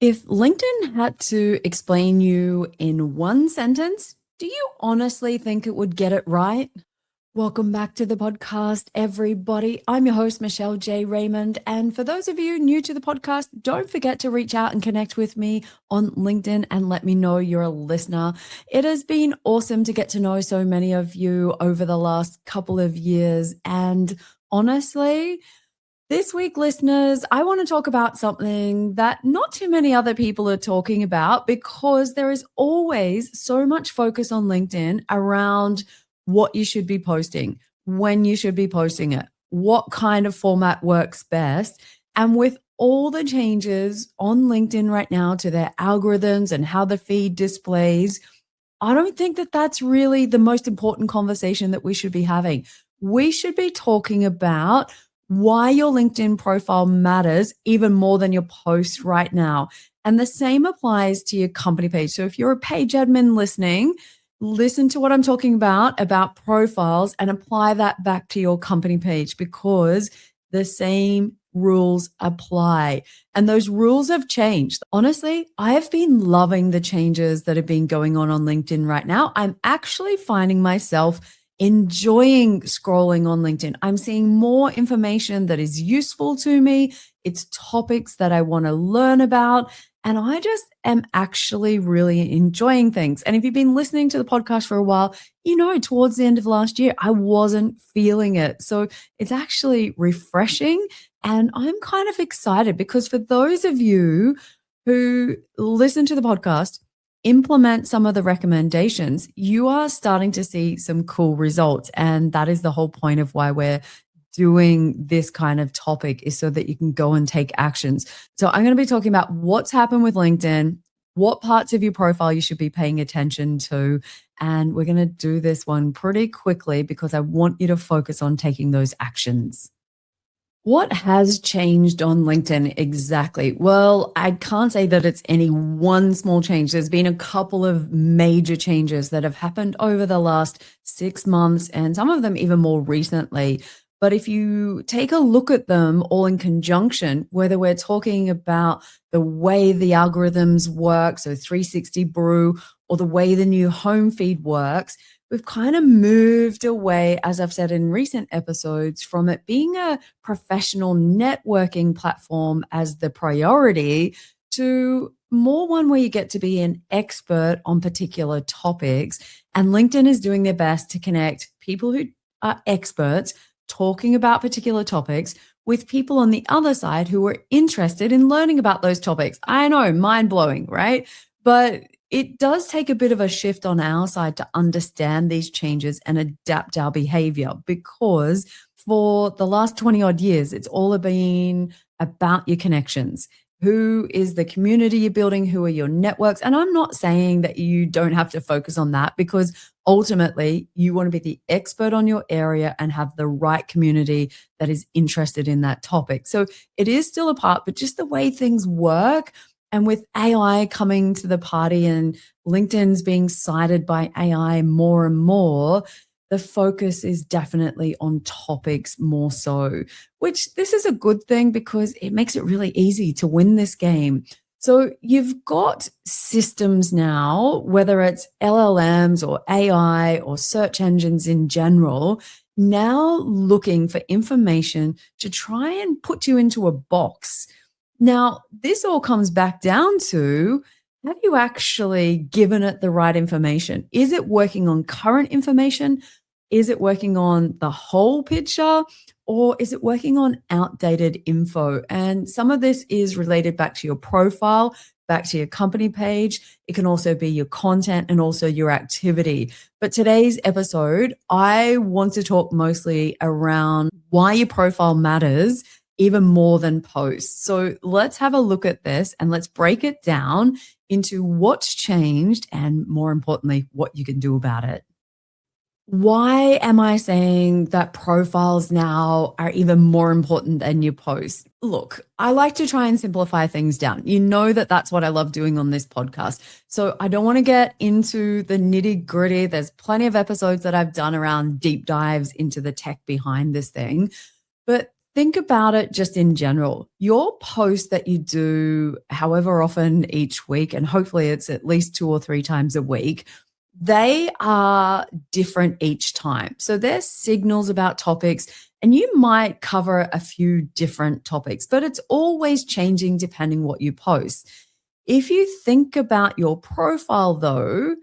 If LinkedIn had to explain you in one sentence, do you honestly think it would get it right? Welcome back to the podcast, everybody. I'm your host, Michelle J. Raymond. And for those of you new to the podcast, don't forget to reach out and connect with me on LinkedIn and let me know you're a listener. It has been awesome to get to know so many of you over the last couple of years. And honestly, this week, listeners, I want to talk about something that not too many other people are talking about because there is always so much focus on LinkedIn around what you should be posting, when you should be posting it, what kind of format works best. And with all the changes on LinkedIn right now to their algorithms and how the feed displays, I don't think that that's really the most important conversation that we should be having. We should be talking about why your LinkedIn profile matters even more than your post right now. And the same applies to your company page. So if you're a page admin listening, listen to what I'm talking about profiles, and apply that back to your company page because the same rules apply. And those rules have changed. Honestly, I have been loving the changes that have been going on LinkedIn right now. I'm actually finding myself enjoying scrolling on LinkedIn. I'm seeing more information that is useful to me. It's topics that I want to learn about. And I just am actually really enjoying things. And if you've been listening to the podcast for a while, you know, towards the end of last year, I wasn't feeling it. So it's actually refreshing. And I'm kind of excited because for those of you who listen to the podcast, implement some of the recommendations, you are starting to see some cool results. And that is the whole point of why we're doing this kind of topic, is so that you can go and take actions. So I'm going to be talking about what's happened with LinkedIn, what parts of your profile you should be paying attention to. And we're going to do this one pretty quickly because I want you to focus on taking those actions. What has changed on LinkedIn exactly? Well, I can't say that it's any one small change. There's been a couple of major changes that have happened over the last 6 months, and some of them even more recently. But if you take a look at them all in conjunction, whether we're talking about the way the algorithms work, so 360 Brew, or the way the new home feed works, we've kind of moved away, as I've said in recent episodes, from it being a professional networking platform as the priority to more one where you get to be an expert on particular topics. And LinkedIn is doing their best to connect people who are experts talking about particular topics with people on the other side who are interested in learning about those topics. I know, mind blowing, right? But it does take a bit of a shift on our side to understand these changes and adapt our behavior, because for the last 20 odd years, it's all been about your connections. Who is the community you're building? Who are your networks? And I'm not saying that you don't have to focus on that, because ultimately you want to be the expert on your area and have the right community that is interested in that topic. So it is still a part, but just the way things work. And with AI coming to the party and LinkedIn's being cited by AI more and more, the focus is definitely on topics more so, which this is a good thing because it makes it really easy to win this game. So you've got systems now, whether it's LLMs or AI or search engines in general, now looking for information to try and put you into a box. Now, this all comes back down to, have you actually given it the right information? Is it working on current information? Is it working on the whole picture? Or is it working on outdated info? And some of this is related back to your profile, back to your company page. It can also be your content and also your activity. But today's episode, I want to talk mostly around why your profile matters even more than posts. So let's have a look at this and let's break it down into what's changed and, more importantly, what you can do about it. Why am I saying that profiles now are even more important than your posts? Look, I like to try and simplify things down. You know that that's what I love doing on this podcast. So I don't want to get into the nitty gritty. There's plenty of episodes that I've done around deep dives into the tech behind this thing. But Think about it just in general. Your post that you do however often each week, and hopefully it's at least 2 or 3 times a week, they are different each time. So they're signals about topics, and you might cover a few different topics, but it's always changing depending what you post. If you think about your profile, though,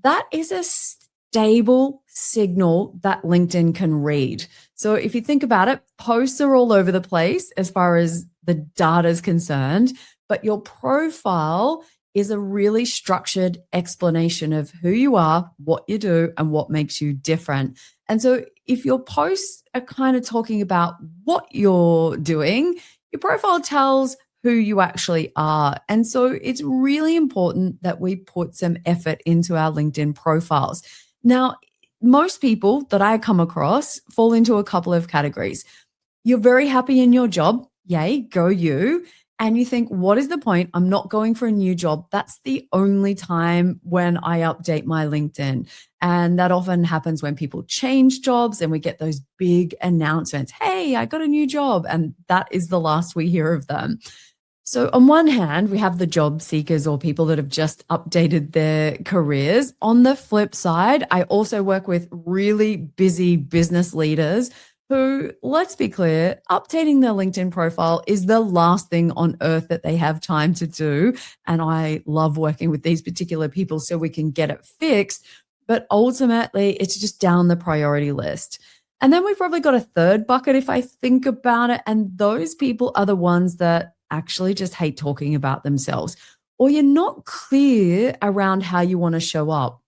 that is a stable signal that LinkedIn can read. So if you think about it, posts are all over the place as far as the data is concerned, but your profile is a really structured explanation of who you are, what you do, and what makes you different. And so if your posts are kind of talking about what you're doing, your profile tells who you actually are. And so it's really important that we put some effort into our LinkedIn profiles. Now, most people that I come across fall into a couple of categories. You're very happy in your job. Yay, go you. And you think, what is the point? I'm not going for a new job. That's the only time when I update my LinkedIn. And that often happens when people change jobs and we get those big announcements. Hey, I got a new job. And that is the last we hear of them. So, on one hand, we have the job seekers or people that have just updated their careers. On the flip side, I also work with really busy business leaders who, let's be clear, updating their LinkedIn profile is the last thing on earth that they have time to do. And I love working with these particular people so we can get it fixed. But ultimately, it's just down the priority list. And then we've probably got a third bucket if I think about it. And those people are the ones that actually just hate talking about themselves, or you're not clear around how you want to show up.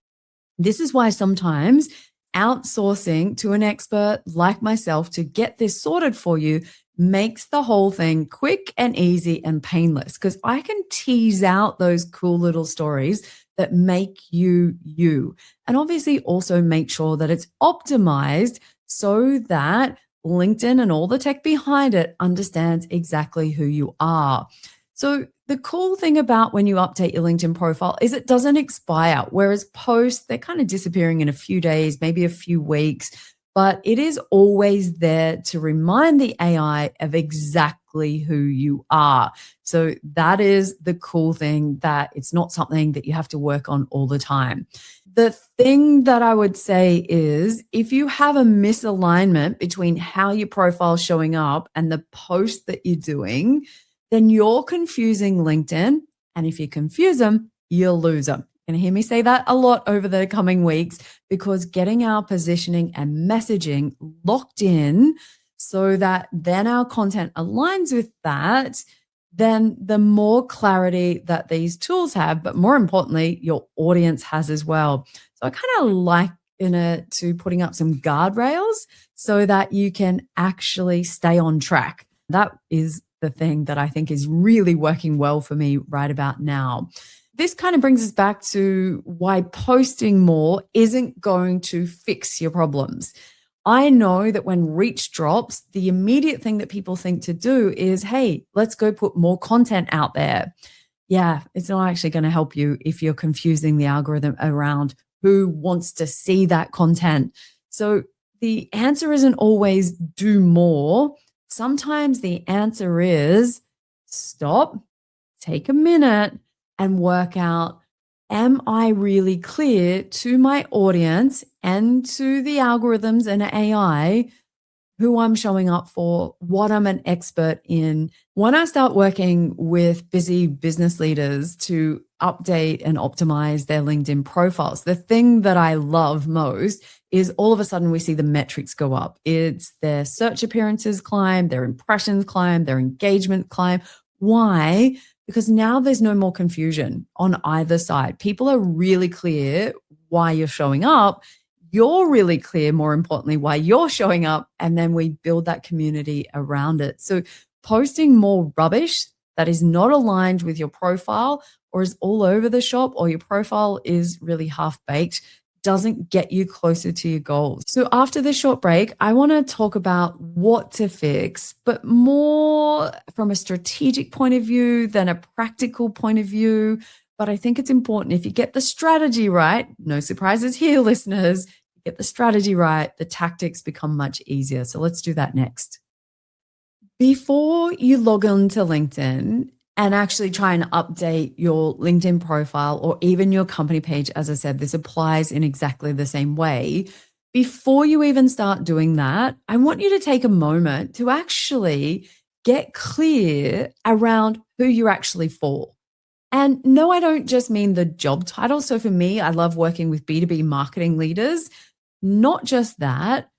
This is why sometimes outsourcing to an expert like myself to get this sorted for you makes the whole thing quick and easy and painless because I can tease out those cool little stories that make you you. And obviously also make sure that it's optimized so that LinkedIn and all the tech behind it understands exactly who you are. So the cool thing about when you update your LinkedIn profile is it doesn't expire, whereas posts, they're kind of disappearing in a few days, maybe a few weeks, but it is always there to remind the AI of exactly who you are. So that is the cool thing, that it's not something that you have to work on all the time. The thing that I would say is if you have a misalignment between how your profile is showing up and the post that you're doing, then you're confusing LinkedIn. And if you confuse them, you'll lose them. You're going to hear me say that a lot over the coming weeks because getting our positioning and messaging locked in so that then our content aligns with that, then the more clarity that these tools have, but more importantly, your audience has as well. So I kind of liken it to putting up some guardrails so that you can actually stay on track. That is the thing that I think is really working well for me right about now. This kind of brings us back to why posting more isn't going to fix your problems. I know that when reach drops, the immediate thing that people think to do is, hey, let's go put more content out there. Yeah, it's not actually going to help you if you're confusing the algorithm around who wants to see that content. So the answer isn't always do more. Sometimes the answer is stop, take a minute, and work out, am I really clear to my audience and to the algorithms and AI who I'm showing up for, what I'm an expert in? When I start working with busy business leaders to update and optimize their LinkedIn profiles, the thing that I love most is all of a sudden we see the metrics go up. It's their search appearances climb, their impressions climb, their engagement climb. Why? Because now there's no more confusion on either side. People are really clear why you're showing up. You're really clear, more importantly, why you're showing up. And then we build that community around it. So posting more rubbish that is not aligned with your profile or is all over the shop, or your profile is really half baked, doesn't get you closer to your goals. So after this short break, I want to talk about what to fix, but more from a strategic point of view than a practical point of view. But I think it's important if you get the strategy right, no surprises here, listeners, you get the strategy right, the tactics become much easier. So let's do that next. Before you log on to LinkedIn and actually try and update your LinkedIn profile or even your company page, as I said, this applies in exactly the same way. Before you even start doing that, I want you to take a moment to actually get clear around who you're actually for. And no, I don't just mean the job title. So for me, I love working with B2B marketing leaders, not just that,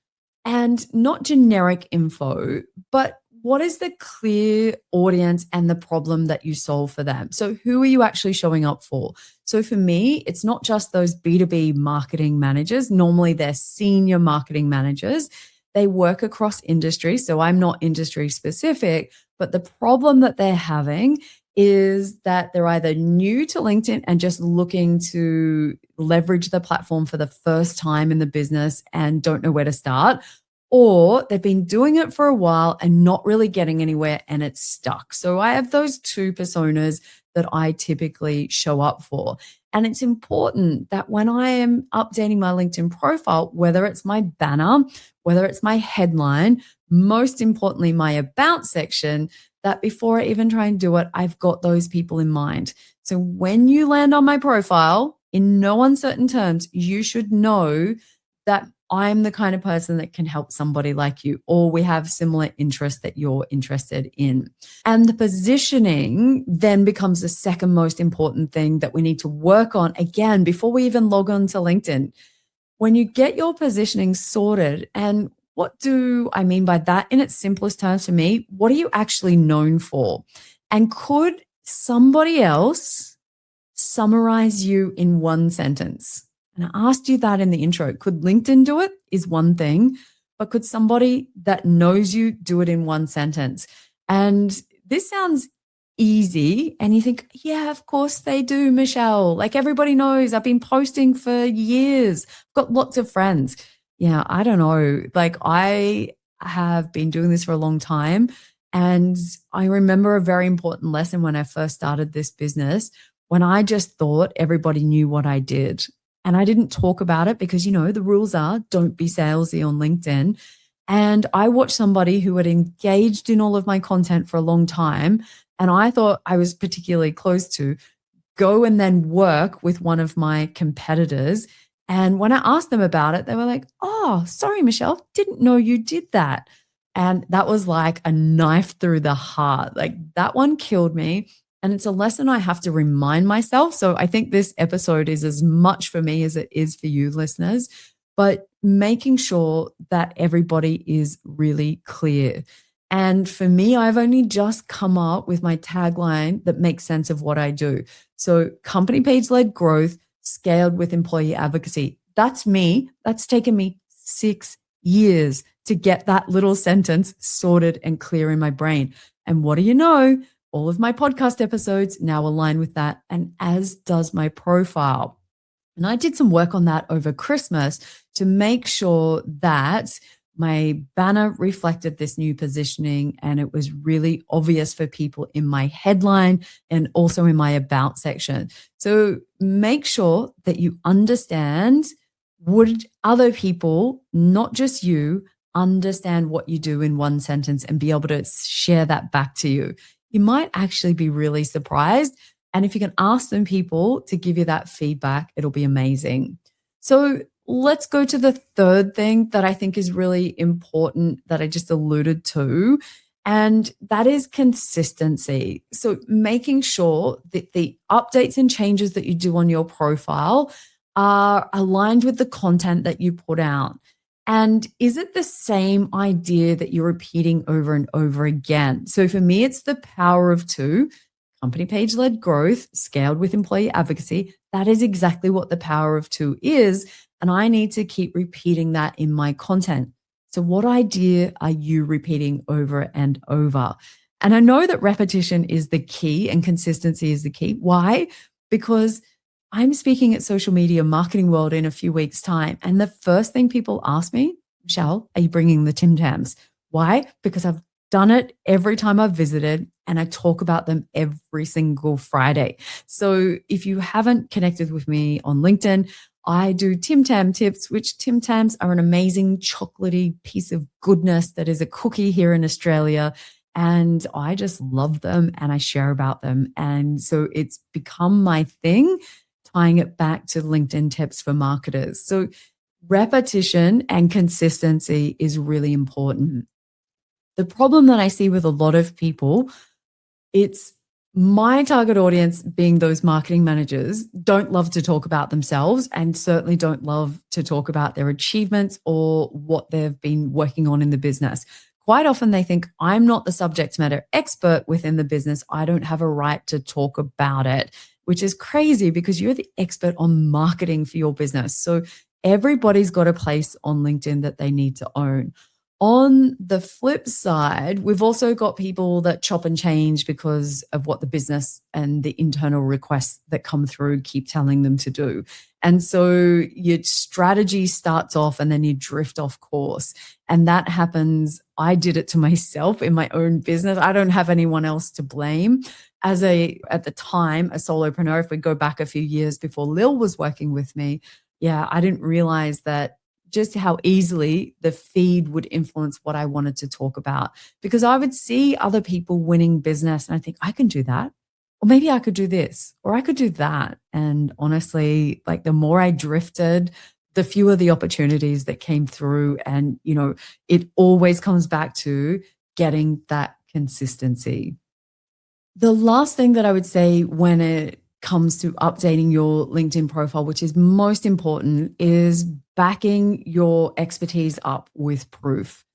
and not generic info, but what is the clear audience and the problem that you solve for them? So, who are you actually showing up for? So, for me, it's not just those B2B marketing managers. Normally, they're senior marketing managers. They work across industries. So, I'm not industry specific, but the problem that they're having is that they're either new to LinkedIn and just looking to leverage the platform for the first time in the business and don't know where to start, or they've been doing it for a while and not really getting anywhere and it's stuck. So I have those two personas that I typically show up for. And it's important that when I am updating my LinkedIn profile, whether it's my banner, whether it's my headline, most importantly, my about section, that before I even try and do it, I've got those people in mind. So when you land on my profile, in no uncertain terms, you should know that I'm the kind of person that can help somebody like you, or we have similar interests that you're interested in. And the positioning then becomes the second most important thing that we need to work on again before we even log on to LinkedIn. When you get your positioning sorted, and what do I mean by that in its simplest terms for me? What are you actually known for? And could somebody else summarize you in one sentence? And I asked you that in the intro. Could LinkedIn do it? Is one thing, but could somebody that knows you do it in one sentence? And this sounds easy. And you think, yeah, of course they do, Michelle. Like everybody knows, I've been posting for years. I've got lots of friends. Yeah, I don't know. Like I have been doing this for a long time. And I remember a very important lesson when I first started this business, when I just thought everybody knew what I did. And I didn't talk about it because, the rules are don't be salesy on LinkedIn. And I watched somebody who had engaged in all of my content for a long time. And I thought I was particularly close to go and then work with one of my competitors. And when I asked them about it, they were like, oh, sorry, Michelle, didn't know you did that. And that was like a knife through the heart. Like that one killed me. And it's a lesson I have to remind myself. So I think this episode is as much for me as it is for you listeners, but making sure that everybody is really clear. And for me, I've only just come up with my tagline that makes sense of what I do. So company page led growth scaled with employee advocacy. That's me. That's taken me 6 years to get that little sentence sorted and clear in my brain. And what do you know? All of my podcast episodes now align with that, and as does my profile. And I did some work on that over Christmas to make sure that my banner reflected this new positioning and it was really obvious for people in my headline and also in my about section. So make sure that you understand, would other people, not just you, understand what you do in one sentence and be able to share that back to you? You might actually be really surprised. And if you can ask them people to give you that feedback, it'll be amazing. So let's go to the third thing that I think is really important that I just alluded to, and that is consistency. So making sure that the updates and changes that you do on your profile are aligned with the content that you put out. And is it the same idea that you're repeating over and over again? So for me, it's the power of two. Company page led growth scaled with employee advocacy. That is exactly what the power of two is. And I need to keep repeating that in my content. So what idea are you repeating over and over? And I know that repetition is the key and consistency is the key. Why? Because I'm speaking at Social Media Marketing World in a few weeks' time. And the first thing people ask me, Michelle, are you bringing the Tim Tams? Why? Because I've done it every time I've visited and I talk about them every single Friday. So if you haven't connected with me on LinkedIn, I do Tim Tam tips, which Tim Tams are an amazing chocolatey piece of goodness that is a cookie here in Australia. and I just love them and I share about them. And so it's become my thing, tying it back to LinkedIn tips for marketers. So repetition and consistency is really important. The problem that I see with a lot of people, it's my target audience being those marketing managers don't love to talk about themselves and certainly don't love to talk about their achievements or what they've been working on in the business. Quite often they think I'm not the subject matter expert within the business. I don't have a right to talk about it, which is crazy because you're the expert on marketing for your business. So everybody's got a place on LinkedIn that they need to own. On the flip side, we've also got people that chop and change because of what the business and the internal requests that come through keep telling them to do. And so your strategy starts off and then you drift off course. And that happens. I did it to myself in my own business. I don't have anyone else to blame. At the time, a solopreneur, if we go back a few years before Lil was working with me, yeah, I didn't realize that just how easily the feed would influence what I wanted to talk about. Because I would see other people winning business and I think, I can do that. Or maybe I could do this, or I could do that. And honestly, like the more I drifted, the fewer the opportunities that came through. And, it always comes back to getting that consistency. The last thing that I would say when it comes to updating your LinkedIn profile, which is most important, is backing your expertise up with proof.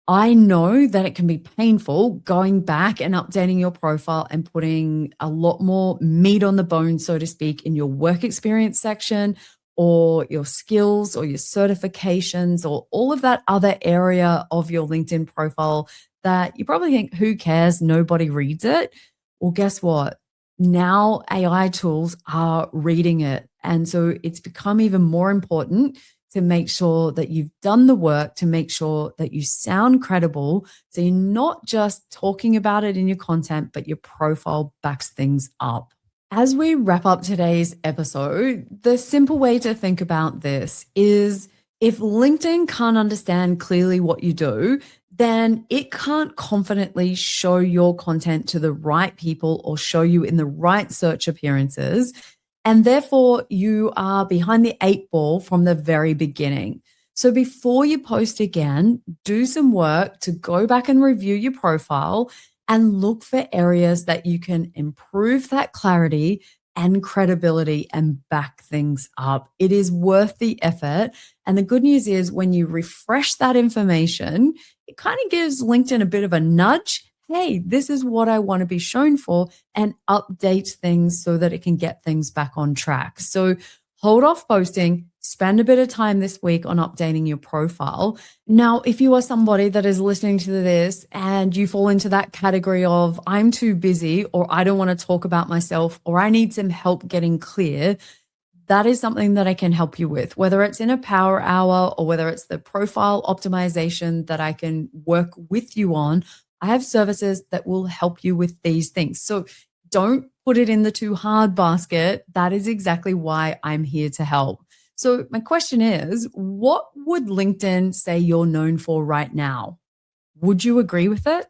I know that it can be painful going back and updating your profile and putting a lot more meat on the bone, so to speak, in your work experience section or your skills or your certifications or all of that other area of your LinkedIn profile that you probably think, who cares? Nobody reads it. Well, guess what? Now AI tools are reading it. And so it's become even more important to make sure that you've done the work, to make sure that you sound credible. So you're not just talking about it in your content, but your profile backs things up. As we wrap up today's episode, the simple way to think about this is if LinkedIn can't understand clearly what you do, then it can't confidently show your content to the right people or show you in the right search appearances. And therefore, you are behind the 8 ball from the very beginning. So before you post again, do some work to go back and review your profile and look for areas that you can improve that clarity and credibility and back things up. It is worth the effort. And the good news is when you refresh that information, it kind of gives LinkedIn a bit of a nudge. Hey, this is what I want to be shown for, and update things so that it can get things back on track. So hold off posting, spend a bit of time this week on updating your profile. Now, if you are somebody that is listening to this and you fall into that category of I'm too busy, or I don't want to talk about myself, or I need some help getting clear, that is something that I can help you with, whether it's in a power hour or whether it's the profile optimization that I can work with you on. I have services that will help you with these things. So don't put it in the too hard basket. That is exactly why I'm here to help. So my question is, what would LinkedIn say you're known for right now? Would you agree with it?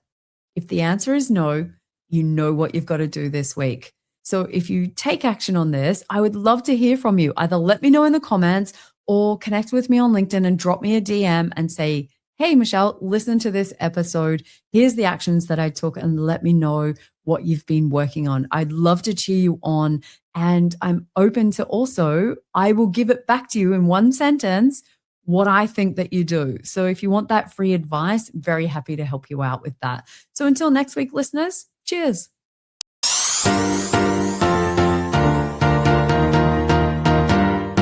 If the answer is no, you know what you've got to do this week. So if you take action on this, I would love to hear from you. Either let me know in the comments or connect with me on LinkedIn and drop me a DM and say, hey, Michelle, listen to this episode. Here's the actions that I took, and let me know what you've been working on. I'd love to cheer you on. And I'm open to also, I will give it back to you in one sentence, what I think that you do. So if you want that free advice, very happy to help you out with that. So until next week, listeners, cheers.